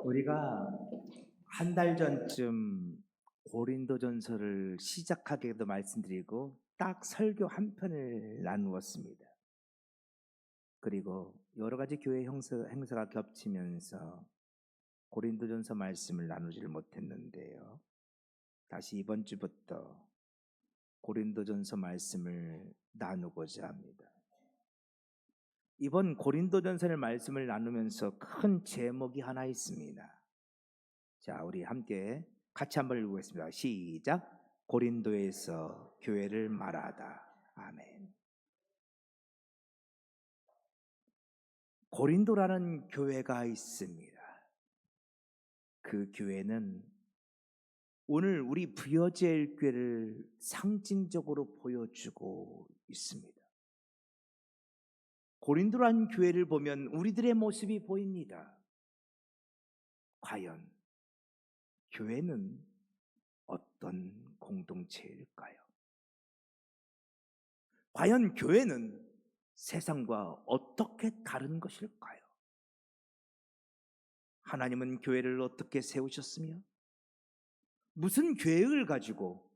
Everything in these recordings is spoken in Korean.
우리가 한 달 전쯤 고린도전서를 시작하기도 말씀드리고 딱 설교 한 편을 나누었습니다. 그리고 여러 가지 교회 행사가 겹치면서 고린도전서 말씀을 나누지를 못했는데요. 다시 이번 주부터 고린도전서 말씀을 나누고자 합니다. 이번 고린도전서의 말씀을 나누면서 큰 제목이 하나 있습니다. 자, 우리 함께 같이 한번 읽어보겠습니다. 시작. 고린도에서 교회를 말하다. 아멘. 고린도라는 교회가 있습니다. 그 교회는 오늘 우리 부여제일 교회를 상징적으로 보여주고 있습니다. 고린도라는 교회를 보면 우리들의 모습이 보입니다. 과연 교회는 어떤 공동체일까요? 과연 교회는 세상과 어떻게 다른 것일까요? 하나님은 교회를 어떻게 세우셨으며 무슨 계획을 가지고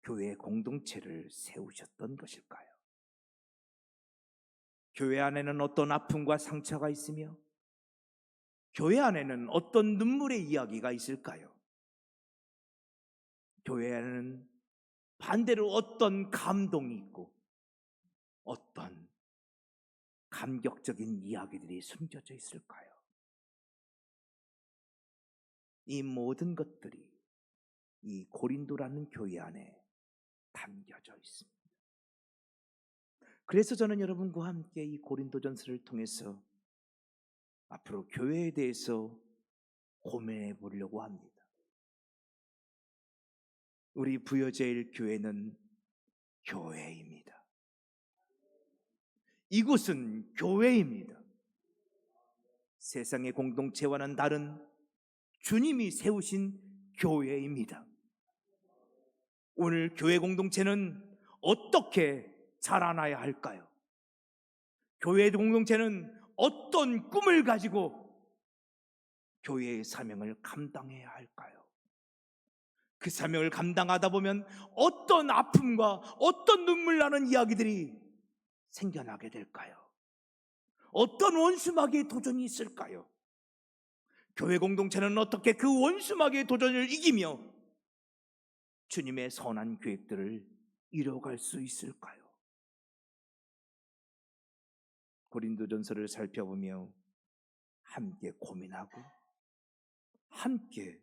교회 공동체를 세우셨던 것일까요? 교회 안에는 어떤 아픔과 상처가 있으며 교회 안에는 어떤 눈물의 이야기가 있을까요? 교회 안에는 반대로 어떤 감동이 있고 어떤 감격적인 이야기들이 숨겨져 있을까요? 이 모든 것들이 이 고린도라는 교회 안에 담겨져 있습니다. 그래서 저는 여러분과 함께 이 고린도전서를 통해서 앞으로 교회에 대해서 고민해 보려고 합니다. 우리 부여제일 교회는 교회입니다. 이곳은 교회입니다. 세상의 공동체와는 다른 주님이 세우신 교회입니다. 오늘 교회 공동체는 어떻게 자라나야 할까요? 교회 공동체는 어떤 꿈을 가지고 교회의 사명을 감당해야 할까요? 그 사명을 감당하다 보면 어떤 아픔과 어떤 눈물 나는 이야기들이 생겨나게 될까요? 어떤 원수마귀의 도전이 있을까요? 교회 공동체는 어떻게 그 원수마귀의 도전을 이기며 주님의 선한 계획들을 이뤄갈 수 있을까요? 고린도전서를 살펴보며 함께 고민하고 함께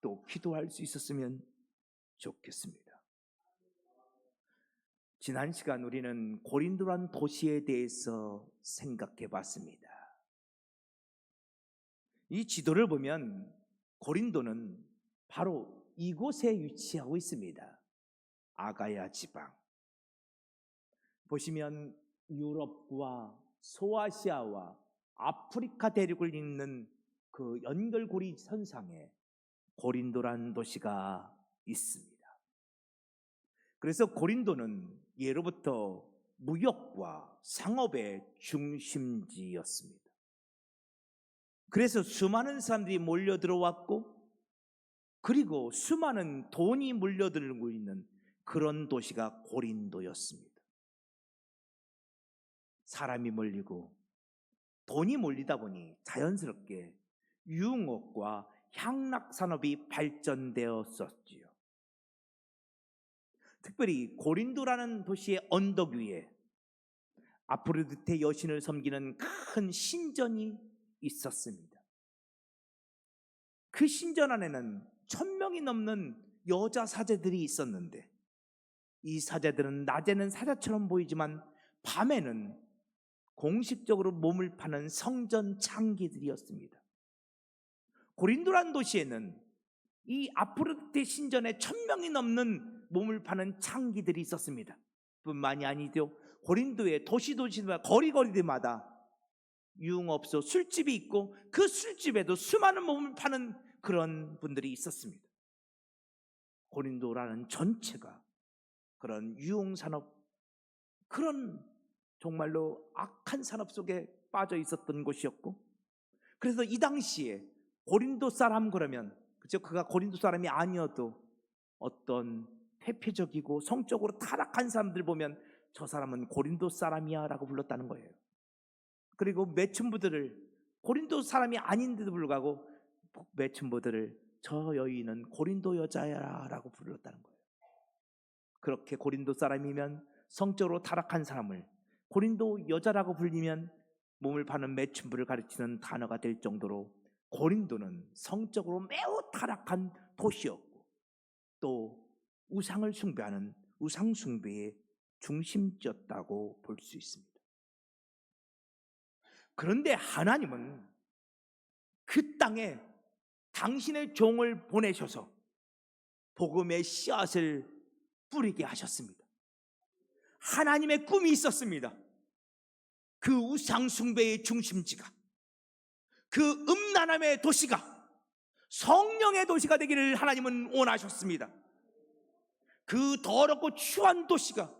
또 기도할 수 있었으면 좋겠습니다. 지난 시간 우리는 고린도란 도시에 대해서 생각해 봤습니다. 이 지도를 보면 고린도는 바로 이곳에 위치하고 있습니다. 아가야 지방. 보시면 유럽과 소아시아와 아프리카 대륙을 잇는 그 연결고리 선상에 고린도라는 도시가 있습니다. 그래서 고린도는 예로부터 무역과 상업의 중심지였습니다. 그래서 수많은 사람들이 몰려 들어왔고 그리고 수많은 돈이 몰려들고 있는 그런 도시가 고린도였습니다. 사람이 몰리고 돈이 몰리다 보니 자연스럽게 유흥업과 향락산업이 발전되었었지요. 특별히 고린도라는 도시의 언덕 위에 아프로디테 여신을 섬기는 큰 신전이 있었습니다. 그 신전 안에는 1000명이 넘는 여자 사제들이 있었는데 이 사제들은 낮에는 사자처럼 보이지만 밤에는 공식적으로 몸을 파는 성전 창기들이었습니다. 고린도라는 도시에는 이 아프로디테 신전에 1000명이 넘는 몸을 파는 창기들이 있었습니다. 뿐만이 아니죠. 고린도의 도시마다 거리마다 유흥업소, 술집이 있고 그 술집에도 수많은 몸을 파는 그런 분들이 있었습니다. 고린도라는 전체가 그런 유흥산업, 그런 정말로 악한 산업 속에 빠져 있었던 곳이었고, 그래서 이 당시에 고린도 사람 그러면 그죠? 그가 고린도 사람이 아니어도 어떤 회피적이고 성적으로 타락한 사람들 보면 저 사람은 고린도 사람이야 라고 불렀다는 거예요. 그리고 매춘부들을 고린도 사람이 아닌데도 불구하고 매춘부들을 저 여인은 고린도 여자야 라고 불렀다는 거예요. 그렇게 고린도 사람이면 성적으로 타락한 사람을 고린도 여자라고 불리면 몸을 파는 매춘부를 가르치는 단어가 될 정도로 고린도는 성적으로 매우 타락한 도시였고 또 우상을 숭배하는 우상 숭배의 중심지였다고 볼 수 있습니다. 그런데 하나님은 그 땅에 당신의 종을 보내셔서 복음의 씨앗을 뿌리게 하셨습니다. 하나님의 꿈이 있었습니다. 그 우상 숭배의 중심지가, 그 음란함의 도시가 성령의 도시가 되기를 하나님은 원하셨습니다. 그 더럽고 추한 도시가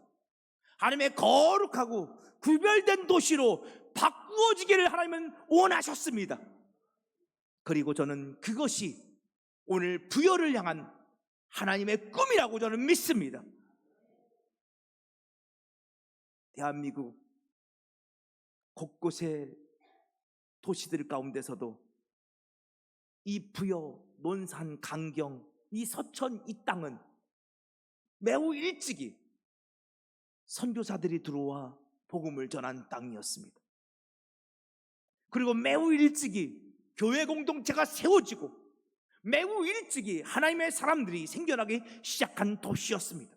하나님의 거룩하고 구별된 도시로 바꾸어지기를 하나님은 원하셨습니다. 그리고 저는 그것이 오늘 부여를 향한 하나님의 꿈이라고 저는 믿습니다. 대한민국 곳곳의 도시들 가운데서도 이 부여, 논산, 강경, 이 서천, 이 땅은 매우 일찍이 선교사들이 들어와 복음을 전한 땅이었습니다. 그리고 매우 일찍이 교회 공동체가 세워지고 매우 일찍이 하나님의 사람들이 생겨나기 시작한 도시였습니다.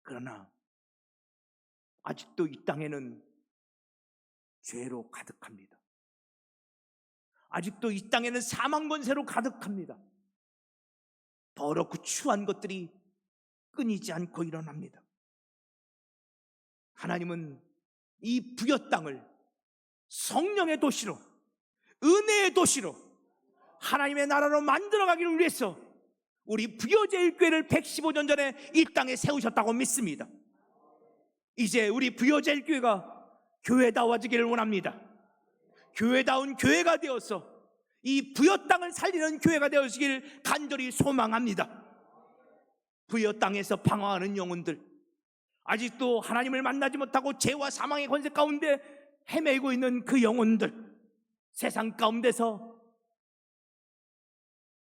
그러나 아직도 이 땅에는 죄로 가득합니다. 아직도 이 땅에는 사망 권세로 가득합니다. 더럽고 추한 것들이 끊이지 않고 일어납니다. 하나님은 이 부여 땅을 성령의 도시로, 은혜의 도시로 하나님의 나라로 만들어가기를 위해서 우리 부여제일교회를 115년 전에 이 땅에 세우셨다고 믿습니다. 이제 우리 부여제일교회가 교회다워지기를 원합니다. 교회다운 교회가 되어서 이 부여 땅을 살리는 교회가 되어지기를 간절히 소망합니다. 부여 땅에서 방황하는 영혼들, 아직도 하나님을 만나지 못하고 죄와 사망의 권세 가운데 헤매고 있는 그 영혼들, 세상 가운데서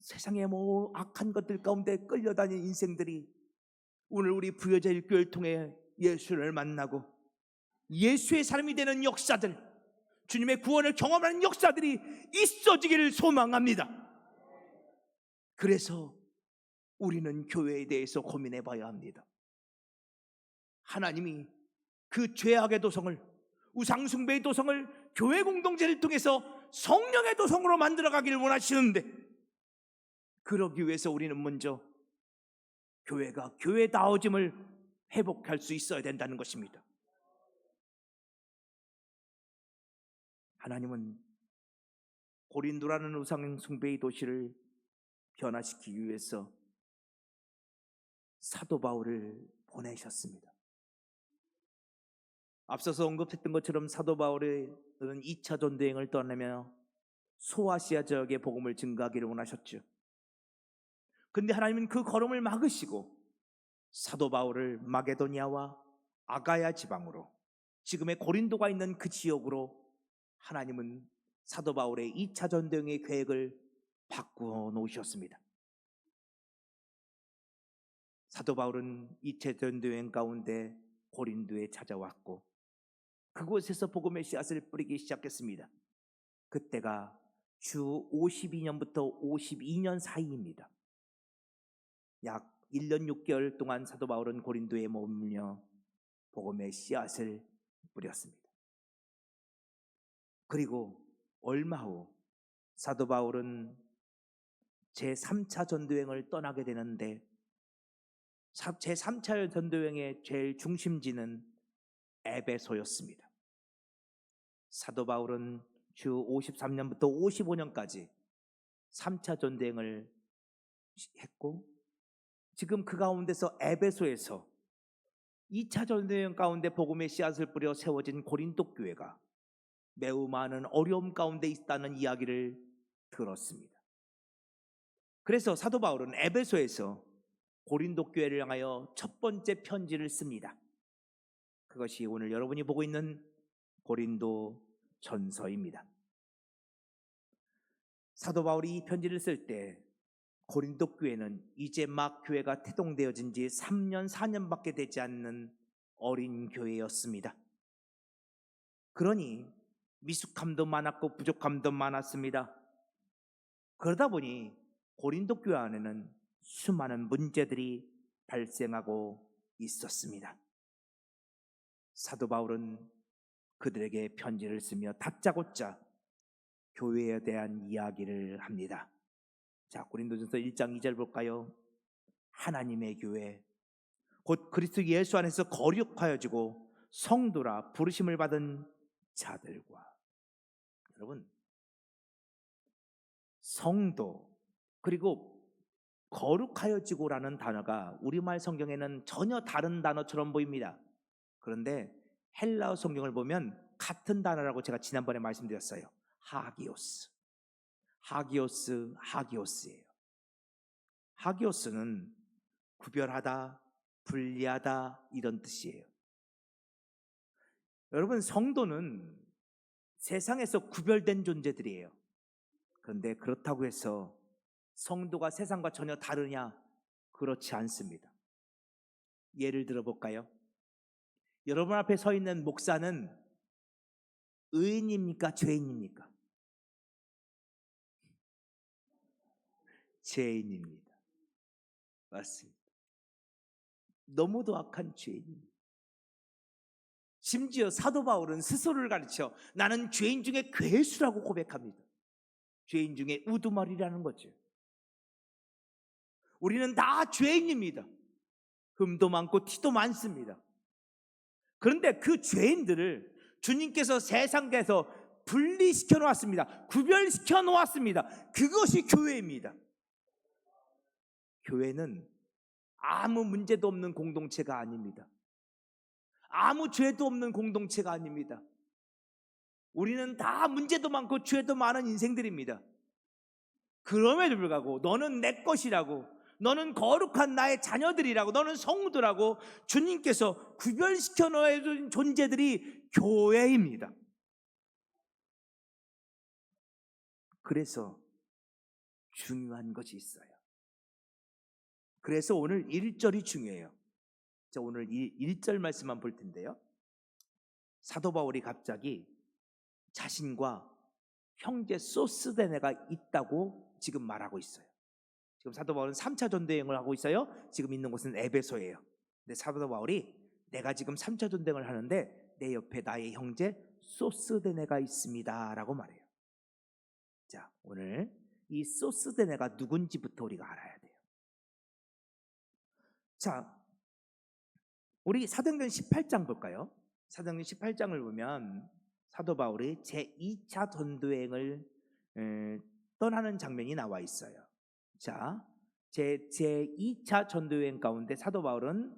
세상의 뭐 악한 것들 가운데 끌려다니는 인생들이 오늘 우리 부여제일교회를 통해 예수를 만나고 예수의 사람이 되는 역사들, 주님의 구원을 경험하는 역사들이 있어지기를 소망합니다. 그래서 우리는 교회에 대해서 고민해 봐야 합니다. 하나님이 그 죄악의 도성을, 우상숭배의 도성을 교회 공동체를 통해서 성령의 도성으로 만들어가기를 원하시는데, 그러기 위해서 우리는 먼저 교회가 교회다워짐을 회복할 수 있어야 된다는 것입니다. 하나님은 고린도라는 우상숭배의 도시를 변화시키기 위해서 사도 바울을 보내셨습니다. 앞서서 언급했던 것처럼 사도 바울은 2차 전도행을 떠나며 소아시아 지역의 복음을 증거하기를 원하셨죠. 근데 하나님은 그 걸음을 막으시고 사도 바울을 마게도니아와 아가야 지방으로, 지금의 고린도가 있는 그 지역으로 하나님은 사도 바울의 2차 전도행의 계획을 바꾸어 놓으셨습니다. 사도 바울은 2차 전도행 가운데 고린도에 찾아왔고 그곳에서 복음의 씨앗을 뿌리기 시작했습니다. 그때가 주 52년부터 52년 사이입니다. 약 1년 6개월 동안 사도 바울은 고린도에 머물며 복음의 씨앗을 뿌렸습니다. 그리고 얼마 후 사도 바울은 제3차 전도행을 떠나게 되는데, 제3차 전도행의 제일 중심지는 에베소였습니다. 사도 바울은 주 53년부터 55년까지 3차 전도행을 했고, 지금 그 가운데서 에베소에서 2차 전도행 가운데 복음의 씨앗을 뿌려 세워진 고린도 교회가 매우 많은 어려움 가운데 있다는 이야기를 들었습니다. 그래서 사도 바울은 에베소에서 고린도 교회를 향하여 첫 번째 편지를 씁니다. 그것이 오늘 여러분이 보고 있는 고린도 전서입니다. 사도 바울이 이 편지를 쓸 때 고린도 교회는 이제 막 교회가 태동되어진 지 3년 4년밖에 되지 않는 어린 교회였습니다. 그러니 미숙함도 많았고 부족함도 많았습니다. 그러다 보니 고린도 교회 안에는 수많은 문제들이 발생하고 있었습니다. 사도 바울은 그들에게 편지를 쓰며 다짜고짜 교회에 대한 이야기를 합니다. 자, 고린도전서 1장 2절 볼까요? 하나님의 교회 곧 그리스도 예수 안에서 거룩하여지고 성도라 부르심을 받은 자들과. 여러분, 성도 그리고 거룩하여지고라는 단어가 우리말 성경에는 전혀 다른 단어처럼 보입니다. 그런데 헬라어 성경을 보면 같은 단어라고 제가 지난번에 말씀드렸어요. 하기오스. 하기오스예요. 하기오스는 구별하다, 분리하다 이런 뜻이에요. 여러분, 성도는 세상에서 구별된 존재들이에요. 그런데 그렇다고 해서 성도가 세상과 전혀 다르냐? 그렇지 않습니다. 예를 들어 볼까요? 여러분 앞에 서 있는 목사는 의인입니까? 죄인입니까? 죄인입니다. 맞습니다. 너무도 악한 죄인입니다. 심지어 사도 바울은 스스로를 가르쳐 나는 죄인 중에 괴수라고 고백합니다. 죄인 중에 우두머리라는 거죠. 우리는 다 죄인입니다. 흠도 많고 티도 많습니다. 그런데 그 죄인들을 주님께서 세상에서 분리시켜 놓았습니다. 구별시켜 놓았습니다. 그것이 교회입니다. 교회는 아무 문제도 없는 공동체가 아닙니다. 아무 죄도 없는 공동체가 아닙니다. 우리는 다 문제도 많고 죄도 많은 인생들입니다. 그럼에도 불구하고 너는 내 것이라고, 너는 거룩한 나의 자녀들이라고, 너는 성도라고 주님께서 구별시켜 놓은 존재들이 교회입니다. 그래서 중요한 것이 있어요. 그래서 오늘 1절이 중요해요. 자, 오늘 이 1절 말씀만 볼 텐데요. 사도 바울이 갑자기 자신과 형제 소스데네가 있다고 지금 말하고 있어요. 지금 사도 바울은 3차 전도여행을 하고 있어요. 지금 있는 곳은 에베소예요. 근데 사도 바울이 내가 지금 3차 전도여행을 하는데 내 옆에 나의 형제 소스데네가 있습니다 라고 말해요. 자, 오늘 이 소스데네가 누군지부터 우리가 알아야 돼요. 자, 우리 사도행전 18장 볼까요? 사도행전 18장을 보면 사도 바울이 제2차 전도여행을 떠나는 장면이 나와 있어요. 자, 제2차 전도여행 가운데 사도 바울은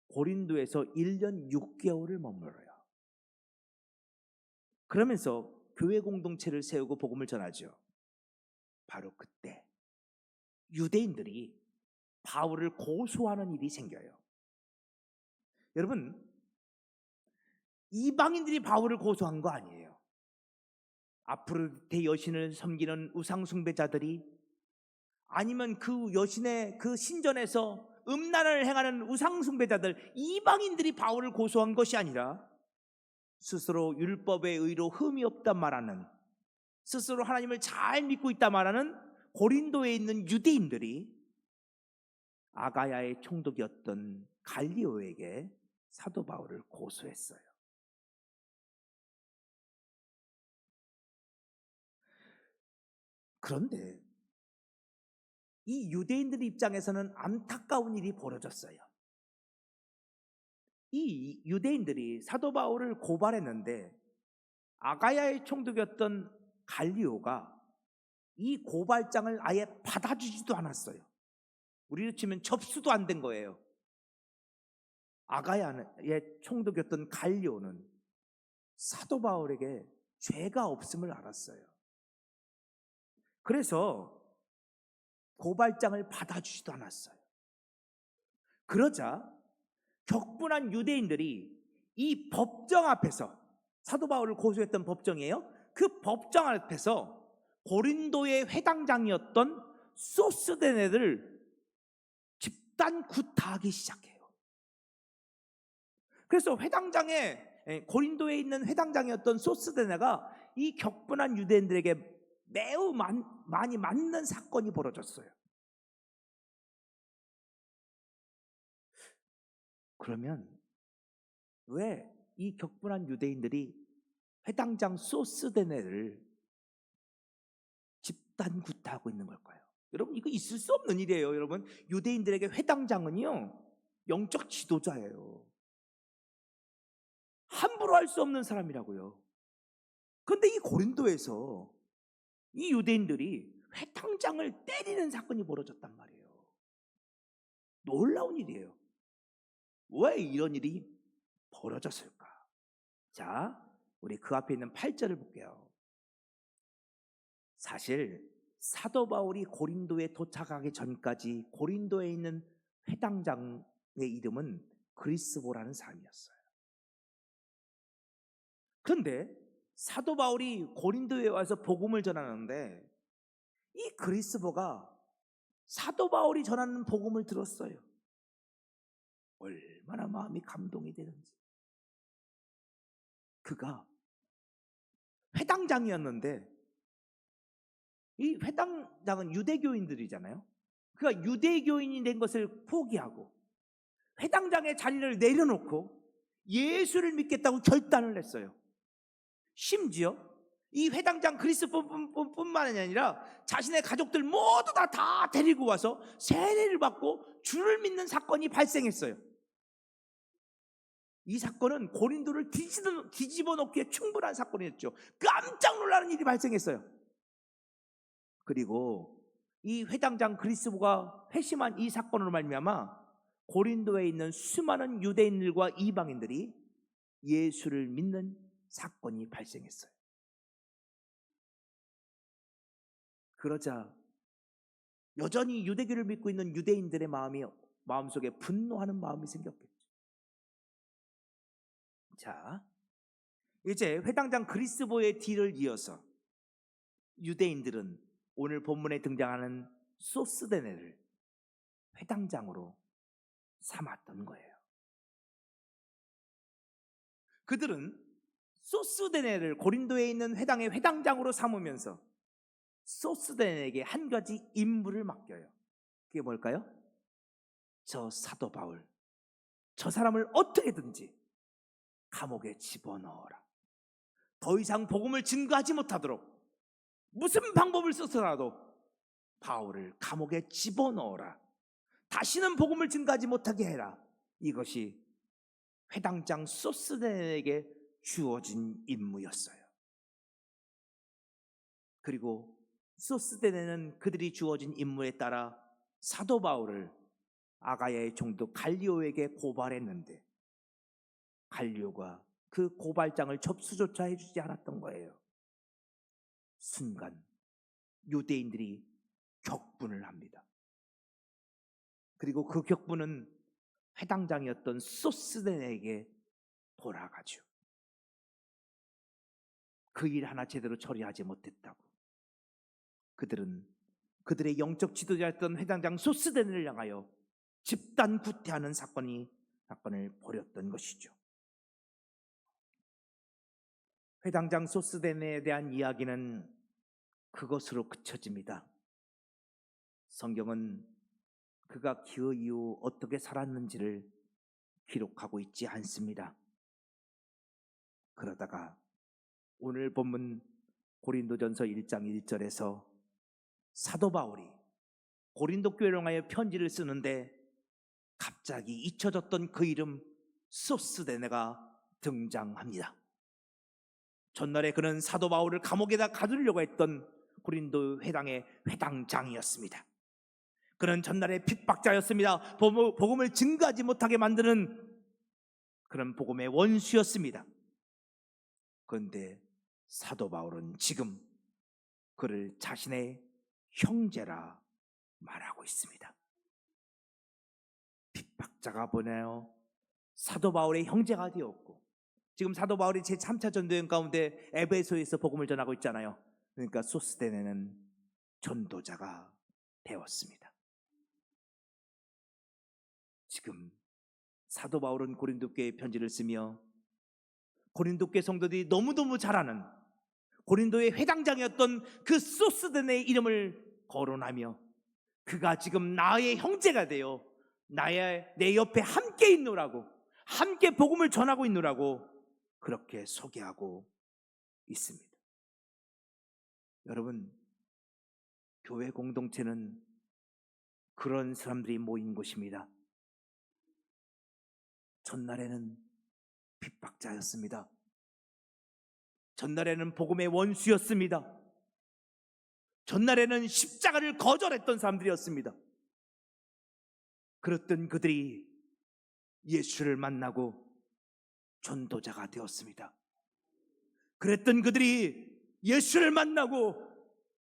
고린도에서 1년 6개월을 머물러요. 그러면서 교회 공동체를 세우고 복음을 전하죠. 바로 그때 유대인들이 바울을 고소하는 일이 생겨요. 여러분, 이방인들이 바울을 고소한 거 아니에요. 아프로디테 여신을 섬기는 우상 숭배자들이, 아니면 그 여신의 그 신전에서 음란을 행하는 우상 숭배자들, 이방인들이 바울을 고소한 것이 아니라 스스로 율법의 의로 흠이 없다 말하는, 스스로 하나님을 잘 믿고 있다 말하는 고린도에 있는 유대인들이 아가야의 총독이었던 갈리오에게 사도 바울을 고소했어요. 그런데 이 유대인들 입장에서는 안타까운 일이 벌어졌어요. 이 유대인들이 사도 바울을 고발했는데 아가야의 총독이었던 갈리오가 이 고발장을 아예 받아주지도 않았어요. 우리로 치면 접수도 안 된 거예요. 아가야의 총독이었던 갈리오는 사도 바울에게 죄가 없음을 알았어요. 그래서 고발장을 받아주지도 않았어요. 그러자 격분한 유대인들이 이 법정 앞에서, 사도 바울을 고소했던 법정이에요. 그 법정 앞에서 고린도의 회당장이었던 소스데네를 집단 구타하기 시작해요. 그래서 고린도에 있는 회당장이었던 소스데네가 이 격분한 유대인들에게 매우 많이 맞는 사건이 벌어졌어요. 그러면 왜 이 격분한 유대인들이 회당장 소스데네를 집단 구타하고 있는 걸까요? 여러분, 이거 있을 수 없는 일이에요. 여러분, 유대인들에게 회당장은요 영적 지도자예요. 함부로 할 수 없는 사람이라고요. 그런데 이 고린도에서 이 유대인들이 회당장을 때리는 사건이 벌어졌단 말이에요. 놀라운 일이에요. 왜 이런 일이 벌어졌을까? 자, 우리 그 앞에 있는 8절을 볼게요. 사실 사도 바울이 고린도에 도착하기 전까지 고린도에 있는 회당장의 이름은 그리스보라는 사람이었어요. 그런데 사도 바울이 고린도에 와서 복음을 전하는데 이 그리스보가 사도 바울이 전하는 복음을 들었어요. 얼마나 마음이 감동이 되는지. 그가 회당장이었는데 이 회당장은 유대교인들이잖아요. 그가 유대교인이 된 것을 포기하고 회당장의 자리를 내려놓고 예수를 믿겠다고 결단을 했어요. 심지어 이 회당장 그리스도뿐만이 아니라 자신의 가족들 모두 다 데리고 와서 세례를 받고 주를 믿는 사건이 발생했어요. 이 사건은 고린도를 뒤집어 놓기에 충분한 사건이었죠. 깜짝 놀라는 일이 발생했어요. 그리고 이 회당장 그리스도가 회심한 이 사건으로 말미암아 고린도에 있는 수많은 유대인들과 이방인들이 예수를 믿는 사건이 발생했어요. 그러자 여전히 유대교를 믿고 있는 유대인들의 마음속에 분노하는 마음이 생겼겠죠. 자, 이제 회당장 그리스도의 뒤를 이어서 유대인들은 오늘 본문에 등장하는 소스데네를 회당장으로 삼았던 거예요. 그들은 소스데네를 고린도에 있는 회당의 회당장으로 삼으면서 소스데네에게 한 가지 임무를 맡겨요. 그게 뭘까요? 저 사도 바울, 저 사람을 어떻게든지 감옥에 집어넣어라. 더 이상 복음을 증거하지 못하도록 무슨 방법을 써서라도 바울을 감옥에 집어넣어라. 다시는 복음을 증거하지 못하게 해라. 이것이 회당장 소스데네에게 주어진 임무였어요. 그리고 소스데네는 그들이 주어진 임무에 따라 사도 바울을 아가야의 총독 갈리오에게 고발했는데 갈리오가 그 고발장을 접수조차 해주지 않았던 거예요. 순간 유대인들이 격분을 합니다. 그리고 그 격분은 회당장이었던 소스데네에게 돌아가죠. 그 일 하나 제대로 처리하지 못했다고 그들은 그들의 영적 지도자였던 회당장 소스데네를 향하여 집단 구태하는 사건을 벌였던 것이죠. 회당장 소스데네에 대한 이야기는 그것으로 그쳐집니다. 성경은 그가 그 이후 어떻게 살았는지를 기록하고 있지 않습니다. 그러다가 오늘 본문 고린도전서 1장 1절에서 사도 바울이 고린도 교회를 향하여 편지를 쓰는데 갑자기 잊혀졌던 그 이름 소스데네가 등장합니다. 전날에 그는 사도 바울을 감옥에다 가두려고 했던 고린도 회당의 회당장이었습니다. 그는 전날에 핍박자였습니다. 복음을 증거하지 못하게 만드는 그런 복음의 원수였습니다. 그런데 사도 바울은 지금 그를 자신의 형제라 말하고 있습니다. 핍박자가 보내요 사도 바울의 형제가 되었고, 지금 사도 바울이 제3차 전도여행 가운데 에베소에서 복음을 전하고 있잖아요. 그러니까 소스데네는 전도자가 되었습니다. 지금 사도 바울은 고린도 교회에 편지를 쓰며 고린도 교회 성도들이 너무너무 잘 아는 고린도의 회당장이었던 그 소스데네의 이름을 거론하며, 그가 지금 나의 형제가 되어 내 옆에 함께 있노라고, 함께 복음을 전하고 있노라고 그렇게 소개하고 있습니다. 여러분, 교회 공동체는 그런 사람들이 모인 곳입니다. 전날에는 핍박자였습니다. 전날에는 복음의 원수였습니다. 전날에는 십자가를 거절했던 사람들이었습니다. 그랬던 그들이 예수를 만나고 전도자가 되었습니다. 그랬던 그들이 예수를 만나고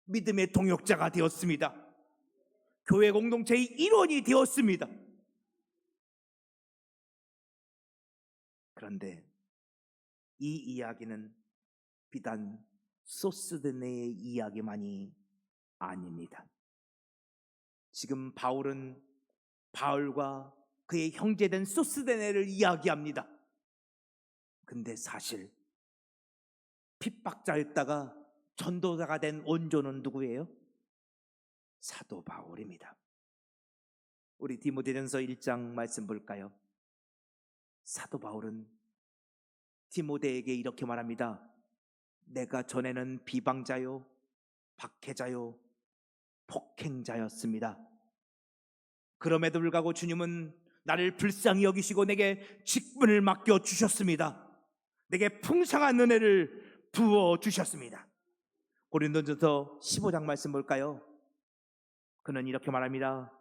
믿음의 동역자가 되었습니다. 교회 공동체의 일원이 되었습니다. 그런데 이 이야기는 비단 소스데네의 이야기만이 아닙니다. 지금 바울은 바울과 그의 형제된 소스데네를 이야기합니다. 근데 사실 핍박자였다가 전도자가 된 원조는 누구예요? 사도 바울입니다. 우리 디모데전서 1장 말씀 볼까요? 사도 바울은 디모데에게 이렇게 말합니다. 내가 전에는 비방자요, 박해자요, 폭행자였습니다. 그럼에도 불구하고 주님은 나를 불쌍히 여기시고 내게 직분을 맡겨 주셨습니다. 내게 풍성한 은혜를 부어 주셨습니다. 고린도전서 15장 말씀 볼까요? 그는 이렇게 말합니다.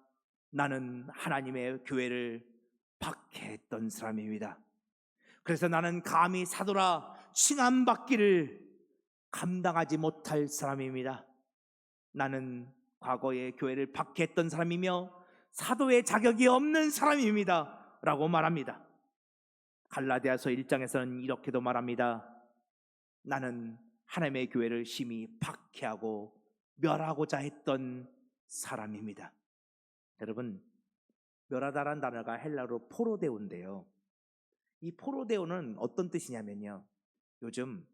나는 하나님의 교회를 박해했던 사람입니다. 그래서 나는 감히 사도라 칭함받기를 감당하지 못할 사람입니다. 나는 과거에 교회를 박해했던 사람이며 사도의 자격이 없는 사람입니다 라고 말합니다. 갈라디아서 1장에서는 이렇게도 말합니다. 나는 하나님의 교회를 심히 박해하고 멸하고자 했던 사람입니다. 여러분, 멸하다라는 단어가 헬라어로 포로데오인데요, 이 포로데오는 어떤 뜻이냐면요, 요즘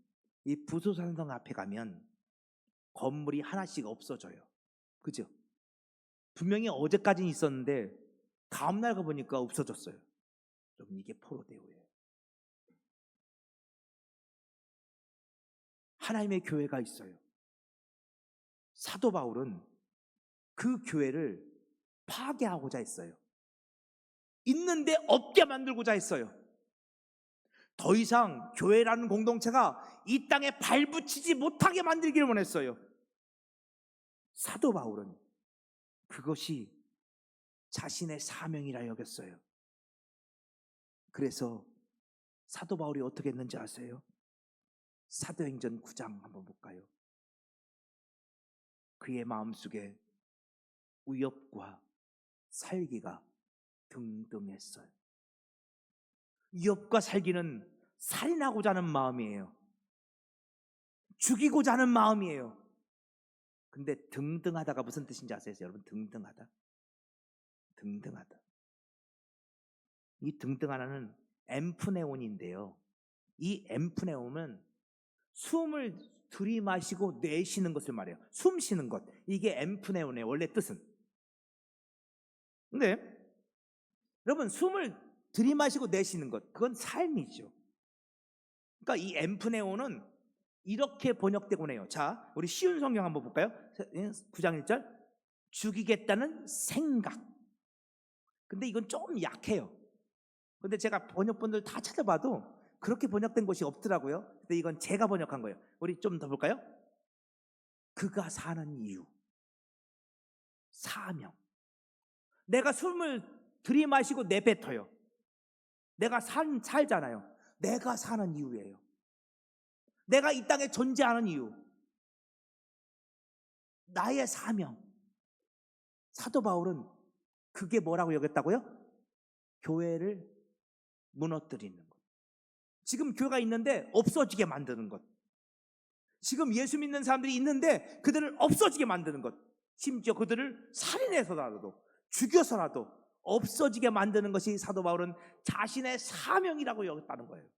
이 부소산성 앞에 가면 건물이 하나씩 없어져요. 그죠? 분명히 어제까지는 있었는데 다음날 가보니까 없어졌어요. 여러분, 이게 포로데오예요. 하나님의 교회가 있어요. 사도 바울은 그 교회를 파괴하고자 했어요. 있는데 없게 만들고자 했어요. 더 이상 교회라는 공동체가 이 땅에 발붙이지 못하게 만들기를 원했어요. 사도 바울은 그것이 자신의 사명이라 여겼어요. 그래서 사도 바울이 어떻게 했는지 아세요? 사도행전 9장 한번 볼까요? 그의 마음속에 위협과 살기가 등등했어요. 위협과 살기는 살인하고자 하는 마음이에요. 죽이고자 하는 마음이에요. 근데 등등하다가 무슨 뜻인지 아세요? 여러분, 등등하다. 등등하다. 이 등등하다는 엠프네온인데요, 이 엠프네온은 숨을 들이마시고 내쉬는 것을 말해요. 숨 쉬는 것. 이게 엠프네온의 원래 뜻은. 근데 여러분, 숨을 들이마시고 내쉬는 것, 그건 삶이죠. 그러니까 이 엠프네온은 이렇게 번역되곤 해요. 자, 우리 쉬운 성경 한번 볼까요? 9장 1절. 죽이겠다는 생각. 근데 이건 좀 약해요. 근데 제가 번역본들 다 찾아봐도 그렇게 번역된 것이 없더라고요. 근데 이건 제가 번역한 거예요. 우리 좀 더 볼까요? 그가 사는 이유, 사명. 내가 숨을 들이마시고 내뱉어요. 내가 살잖아요. 내가 사는 이유예요. 내가 이 땅에 존재하는 이유, 나의 사명. 사도 바울은 그게 뭐라고 여겼다고요? 교회를 무너뜨리는 것. 지금 교회가 있는데 없어지게 만드는 것. 지금 예수 믿는 사람들이 있는데 그들을 없어지게 만드는 것. 심지어 그들을 살인해서라도 죽여서라도 없어지게 만드는 것이 사도 바울은 자신의 사명이라고 여겼다는 거예요.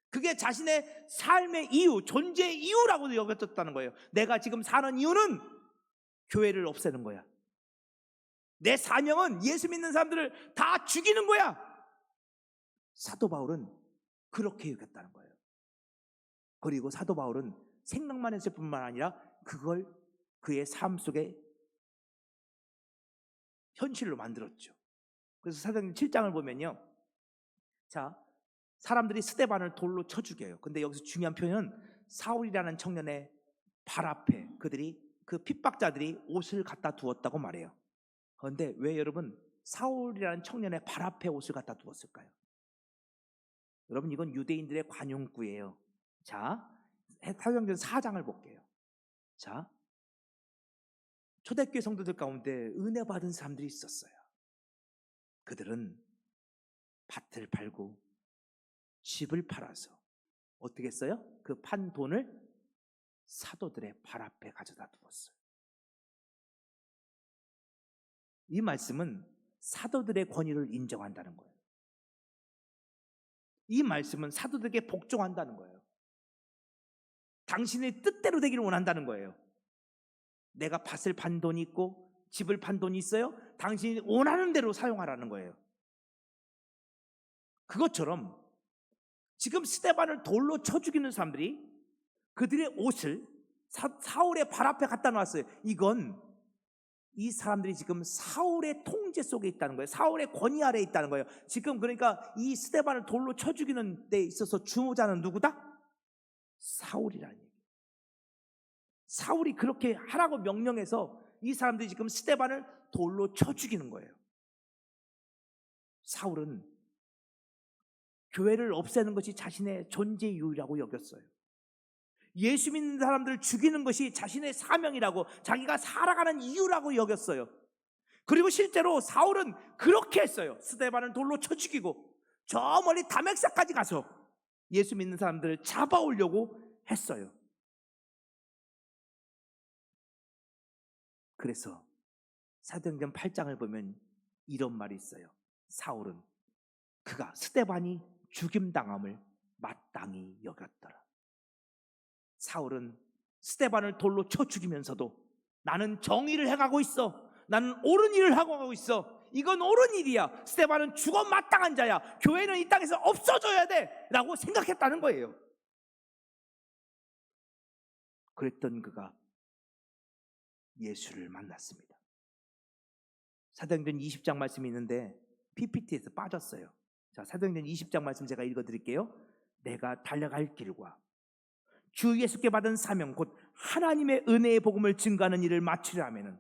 그게 자신의 삶의 이유, 존재의 이유라고 여겼다는 거예요. 내가 지금 사는 이유는 교회를 없애는 거야. 내 사명은 예수 믿는 사람들을 다 죽이는 거야. 사도 바울은 그렇게 여겼다는 거예요. 그리고 사도 바울은 생각만 했을 뿐만 아니라 그걸 그의 삶 속에 현실로 만들었죠. 그래서 사도행전 7장을 보면요, 자, 사람들이 스데반을 돌로 쳐 죽여요. 근데 여기서 중요한 표현은 사울이라는 청년의 발 앞에 그들이, 그 핍박자들이 옷을 갖다 두었다고 말해요. 그런데 왜 여러분 사울이라는 청년의 발 앞에 옷을 갖다 두었을까요? 여러분, 이건 유대인들의 관용구예요. 자, 사도행전 4장을 볼게요. 자, 초대교회 성도들 가운데 은혜 받은 사람들이 있었어요. 그들은 밭을 팔고 집을 팔아서 어떻게 했어요? 그 판 돈을 사도들의 발 앞에 가져다 두었어요. 이 말씀은 사도들의 권위를 인정한다는 거예요. 이 말씀은 사도들에게 복종한다는 거예요. 당신의 뜻대로 되기를 원한다는 거예요. 내가 밭을 판 돈이 있고 집을 판 돈이 있어요. 당신이 원하는 대로 사용하라는 거예요. 그것처럼 지금 스데반을 돌로 쳐 죽이는 사람들이 그들의 옷을 사울의 발 앞에 갖다 놨어요. 이건 이 사람들이 지금 사울의 통제 속에 있다는 거예요. 사울의 권위 아래에 있다는 거예요. 지금 그러니까 이 스데반을 돌로 쳐 죽이는 데 있어서 주모자는 누구다? 사울이라는 얘기예요. 사울이 그렇게 하라고 명령해서 이 사람들이 지금 스데반을 돌로 쳐 죽이는 거예요. 사울은 교회를 없애는 것이 자신의 존재 이유라고 여겼어요. 예수 믿는 사람들을 죽이는 것이 자신의 사명이라고, 자기가 살아가는 이유라고 여겼어요. 그리고 실제로 사울은 그렇게 했어요. 스데반을 돌로 쳐 죽이고 저 멀리 다메섹까지 가서 예수 믿는 사람들을 잡아오려고 했어요. 그래서 사도행전 8장을 보면 이런 말이 있어요. 사울은 그가 스데반이 죽임당함을 마땅히 여겼더라. 사울은 스데반을 돌로 쳐 죽이면서도 나는 정의를 행하고 있어, 나는 옳은 일을 하고 가고 있어, 이건 옳은 일이야, 스데반은 죽어 마땅한 자야, 교회는 이 땅에서 없어져야 돼 라고 생각했다는 거예요. 그랬던 그가 예수를 만났습니다. 사도행전 20장 말씀이 있는데 PPT에서 빠졌어요. 자, 사도행전 20장 말씀 제가 읽어드릴게요. 내가 달려갈 길과 주 예수께 받은 사명 곧 하나님의 은혜의 복음을 증거하는 일을 마치려 하면은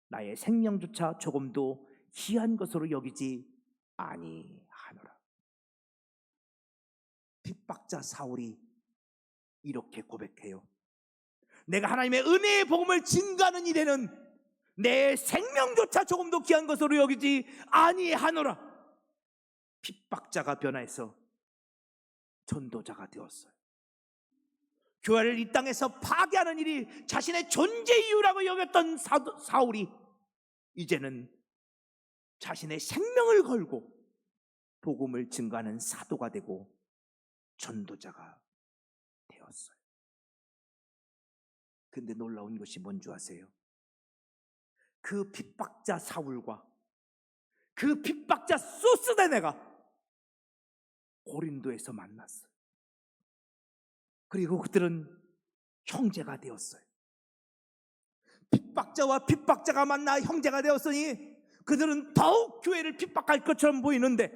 나의 생명조차 조금도 귀한 것으로 여기지 아니하노라. 핍박자 사울이 이렇게 고백해요. 내가 하나님의 은혜의 복음을 증거하는 일에는 내 생명조차 조금도 귀한 것으로 여기지 아니하노라. 핍박자가 변화해서 전도자가 되었어요. 교회를 이 땅에서 파괴하는 일이 자신의 존재 이유라고 여겼던 사울이 이제는 자신의 생명을 걸고 복음을 증거하는 사도가 되고 전도자가 되었어요. 근데 놀라운 것이 뭔지 아세요? 그 핍박자 사울과 그 핍박자 소스데네가 고린도에서 만났어요. 그리고 그들은 형제가 되었어요. 핍박자와 핍박자가 만나 형제가 되었으니 그들은 더욱 교회를 핍박할 것처럼 보이는데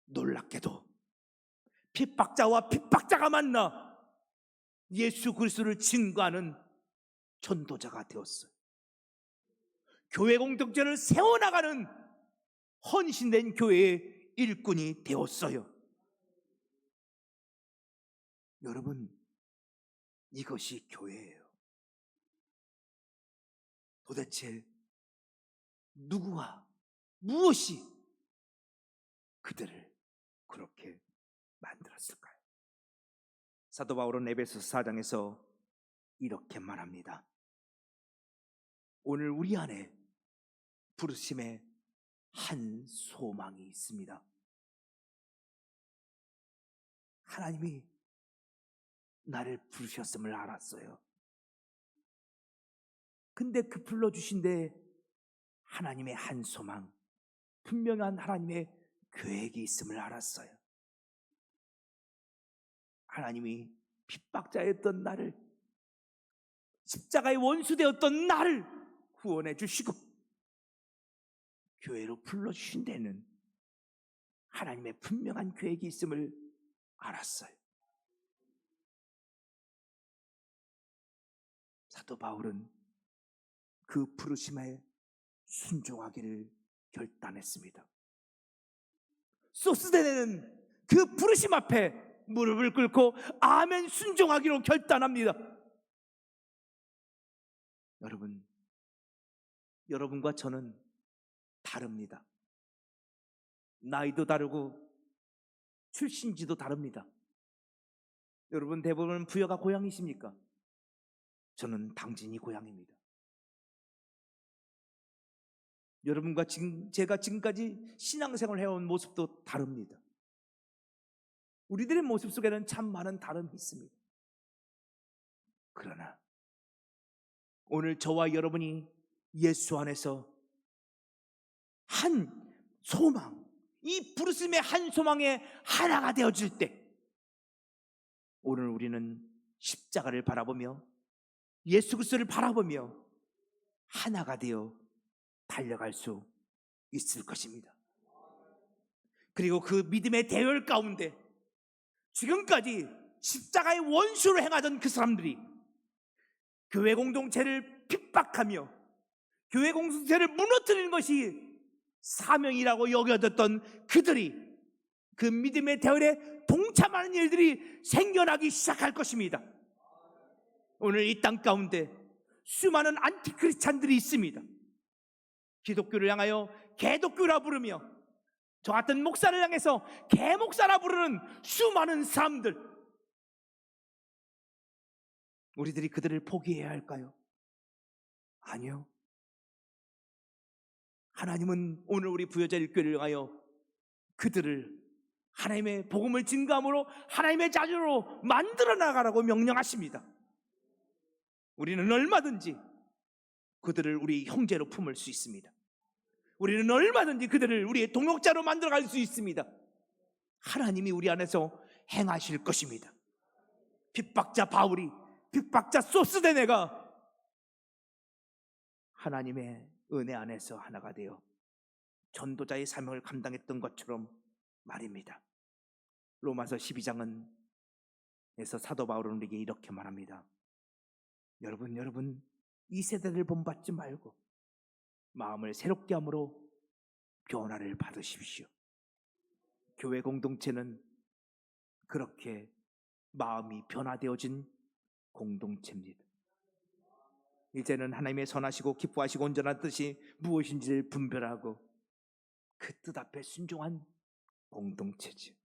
놀랍게도 핍박자와 핍박자가 만나 예수 그리스도를 증거하는 전도자가 되었어요. 교회 공동체를 세워나가는 헌신된 교회의 일꾼이 되었어요. 여러분, 이것이 교회예요. 도대체 누구와 무엇이 그들을 그렇게 만들었을까요? 사도 바울은 에베소서 4장에서 이렇게 말합니다. 오늘 우리 안에 부르심의 한 소망이 있습니다. 하나님이 나를 부르셨음을 알았어요. 근데 그 불러주신데 하나님의 한 소망, 분명한 하나님의 계획이 있음을 알았어요. 하나님이 핍박자였던 나를, 십자가의 원수되었던 나를 구원해 주시고 교회로 불러주신 데는 하나님의 분명한 계획이 있음을 알았어요. 사도 바울은 그 부르심에 순종하기를 결단했습니다. 소스데네는 그 부르심 앞에 무릎을 꿇고 아멘 순종하기로 결단합니다. 여러분과 저는 다릅니다. 나이도 다르고 출신지도 다릅니다. 여러분 대부분 부여가 고향이십니까? 저는 당진이 고향입니다. 여러분과 제가 지금까지 신앙생활을 해온 모습도 다릅니다. 우리들의 모습 속에는 참 많은 다름이 있습니다. 그러나 오늘 저와 여러분이 예수 안에서 한 소망, 이 부르심의 한 소망에 하나가 되어질 때 오늘 우리는 십자가를 바라보며 예수 그리스도를 바라보며 하나가 되어 달려갈 수 있을 것입니다. 그리고 그 믿음의 대열 가운데 지금까지 십자가의 원수로 행하던 그 사람들이 교회 공동체를 핍박하며 교회 공동체를 무너뜨리는 것이 사명이라고 여겨졌던 그들이 그 믿음의 대열에 동참하는 일들이 생겨나기 시작할 것입니다. 오늘 이 땅 가운데 수많은 안티크리스찬들이 있습니다. 기독교를 향하여 개독교라 부르며 저 같은 목사를 향해서 개목사라 부르는 수많은 사람들, 우리들이 그들을 포기해야 할까요? 아니요. 하나님은 오늘 우리 부여자일 교회를 향하여 그들을 하나님의 복음을 증거함으로 하나님의 자녀로 만들어 나가라고 명령하십니다. 우리는 얼마든지 그들을 우리 형제로 품을 수 있습니다. 우리는 얼마든지 그들을 우리의 동역자로 만들어갈 수 있습니다. 하나님이 우리 안에서 행하실 것입니다. 핍박자 바울이, 핍박자 소스데네가 하나님의 은혜 안에서 하나가 되어 전도자의 사명을 감당했던 것처럼 말입니다. 로마서 12장은 에서 사도 바울은 우리에게 이렇게 말합니다. 여러분 이 세대를 본받지 말고 마음을 새롭게 함으로 변화를 받으십시오. 교회 공동체는 그렇게 마음이 변화되어진 공동체입니다. 이제는 하나님의 선하시고 기뻐하시고 온전한 뜻이 무엇인지를 분별하고 그 뜻 앞에 순종한 공동체지.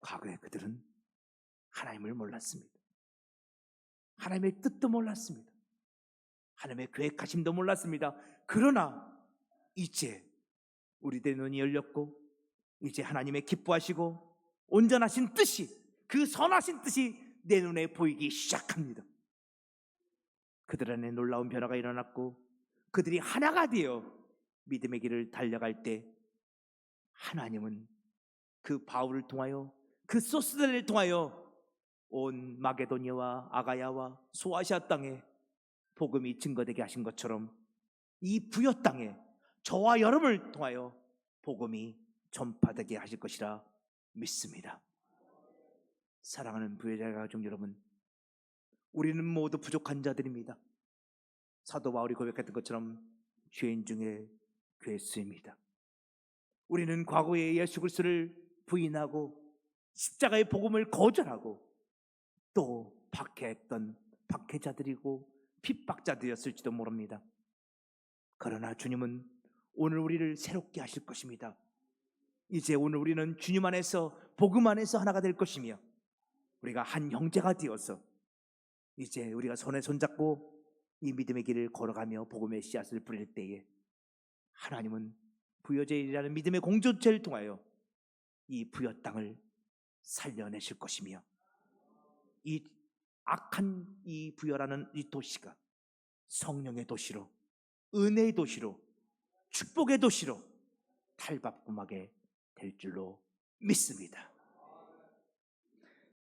과거에 그들은 하나님을 몰랐습니다. 하나님의 뜻도 몰랐습니다. 하나님의 계획하심도 몰랐습니다. 그러나 이제 우리들의 눈이 열렸고 이제 하나님의 기뻐하시고 온전하신 뜻이, 그 선하신 뜻이 내 눈에 보이기 시작합니다. 그들 안에 놀라운 변화가 일어났고 그들이 하나가 되어 믿음의 길을 달려갈 때 하나님은 그 바울을 통하여, 그 소스들을 통하여 온 마게도니아와 아가야와 소아시아 땅에 복음이 증거되게 하신 것처럼 이 부여 땅에 저와 여러분을 통하여 복음이 전파되게 하실 것이라 믿습니다. 사랑하는 부여자 가족 여러분, 우리는 모두 부족한 자들입니다. 사도 바울이 고백했던 것처럼 죄인 중에 괴수입니다. 우리는 과거에 예수 그리스도를 부인하고 십자가의 복음을 거절하고 또 박해했던 박해자들이고 핍박자들이었을지도 모릅니다. 그러나 주님은 오늘 우리를 새롭게 하실 것입니다. 이제 오늘 우리는 주님 안에서 복음 안에서 하나가 될 것이며 우리가 한 형제가 되어서 이제 우리가 손에 손잡고 이 믿음의 길을 걸어가며 복음의 씨앗을 뿌릴 때에 하나님은 부여제일이라는 믿음의 공동체를 통하여 이 부여 땅을 살려내실 것이며 이 악한 이 부여라는 이 도시가 성령의 도시로, 은혜의 도시로, 축복의 도시로 탈바꿈하게 될 줄로 믿습니다.